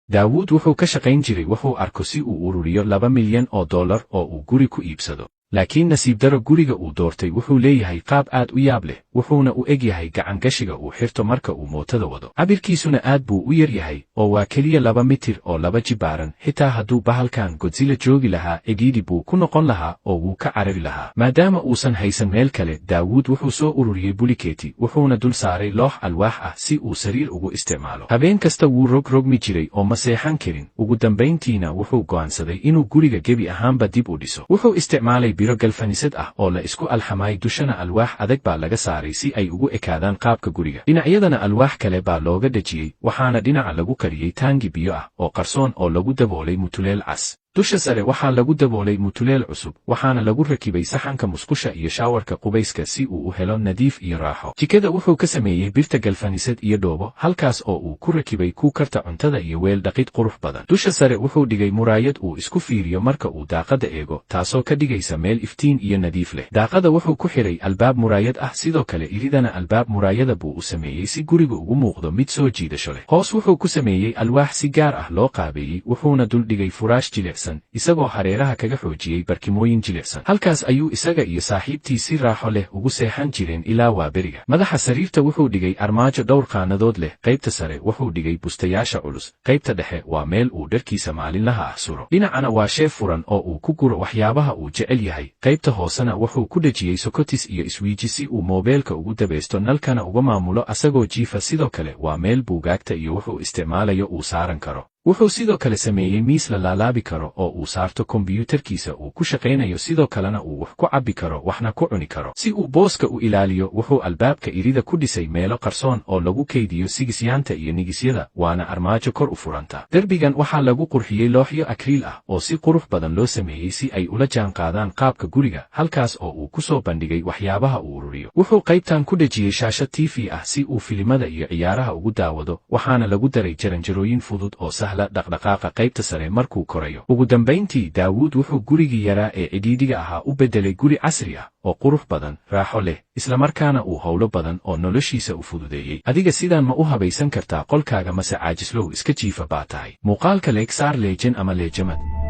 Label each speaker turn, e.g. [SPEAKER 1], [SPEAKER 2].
[SPEAKER 1] daawuud wuxuu ka shaqayn jiray wuxuu arko si uu ururiyo $2 milyan oo uu guri ku iibsado. laakiin nasiib daro guriga uu doortay wuxuu leeyahay qaab aad u yaab leh, wuxuuna u eg yahay gacangashiga uu xirto marka uu mootada wado. cabirkiisuna aad buu u yar yahay, oo waa keliya 2 mitir oo 2 jibaaran. xitaa hadduu bahalkan Godzilla joogi lahaa, cidhiidhi buu ku noqon lahaa oo wuu ka carari lahaa. maadaama uusan haysan meel kale, daawuud wuxuu soo ururiyey bulikeeti, wuxuuna dul saaray loox alwaax ah si uu sariir ugu isticmaalo. habeen kasta wuu rogrogmi jiray oo ma seexan karin. ugu dambayntiina wuxuu go'aansaday inuu guriga gebi ahaanba dib u dhiso. wuxuu isticmaalay biro galfanisad ah oo la isku alxamay, dushana alwaax adag baa laga saaray si ay ugu ekaadaan qaabka guriga. dhinacyadana alwaax kale baa looga dhejiyey, waxaana dhinaca lagu kariyey taangi biyo ah oo qarsoon oo lagu daboolay mutuleel cas. dusha sare waxaa lagu daboolay mutuleel cusub, waxaana lagu rakibay saxanka musqusha iyo shaawarka qubayska si uu u helo nadiif iyo raaxo. jikada wuxuu ka sameeyey birta galfanisad iyo dhoobo, halkaas oo uu ku rakibay kuukarta cuntada iyo weel dhaqid qurux badan. dusha sare wuxuu dhigay muraayad uu isku fiiriyo marka uu daaqada eego, taasoo ka dhigaysa meel iftiin iyo nadiif leh. daaqada wuxuu ku xiray albaab muraayad ah, sidoo kale iridana albaab muraayada buu u sameeyey si guriga ugu muuqdo mid soo jiidasho leh. hoos wuxuu ku sameeyey alwaax si gaar ah loo qaabeeyey, wuxuuna dul dhigay furaash jilicsan isagoo hareeraha kaga xoojiyey barkimooyin jilicsan. halkaas ayuu isaga iyo saaxiibtii si raaxo leh ugu seexan jireen ilaa waa beriga. madaxa sariirta wuxuu dhigay armaajo dhowr qaanadood leh, qaybta sare wuxuu dhigay bustayaasha culus, qaybta dhexe waa meel uu dharkiisa maalinlaha ah suro, dhinacana waa sheef furan oo uu ku guro waxyaabaha uu jecel yahay. qaybta hoosena wuxuu ku dhejiyey sokotis iyo iswiiji si uu moobeelka ugu dabaysto, nalkana uga maamulo asagoo jiifa. sidoo kale waa meel buugaagta iyo wuxuu isticmaalayo uu saaran karo. wuxuu sidoo kale sameeyey miis la laalaabi karo oo uu saarto kombiyuutarkiisa uu ku shaqaynayo, sidoo kalena uu wax ku cabbi karo waxna ku cuni karo. si uu booska u ilaaliyo, wuxuu albaabka irida ku dhisay meelo qarsoon oo lagu kaydiyo sigisyaanta iyo nigisyada, waana armaajo kor u furanta. derbigan waxaa lagu qurxiyey looxyo akriil ah oo si qurux badan loo sameeyey si ay ula jaanqaadaan qaabka guriga, halkaas oo uu ku soo bandhigay waxyaabaha uu ururiyo. wuxuu qaybtan ku dhejiyey shaashad TV ah si uu filimada iyo ciyaaraha ugu daawado, waxaana lagu daray jaranjarooyin fudud oo dhaqdhaqaaqa qaybta sare markuu korayo. ugu dambayntii, daawuud wuxuu gurigii yaraa ee cidhiidhiga ahaa u beddelay guri casri ah oo qurux badan, raaxo leh, islamarkaana uu howlo badan oo noloshiisa u fududeeyey. adiga sidaan ma u habaysan kartaa qolkaaga, mase caajislow iska jiifa baa tahay? muuqaalka leeg saar leejan ama leejamad.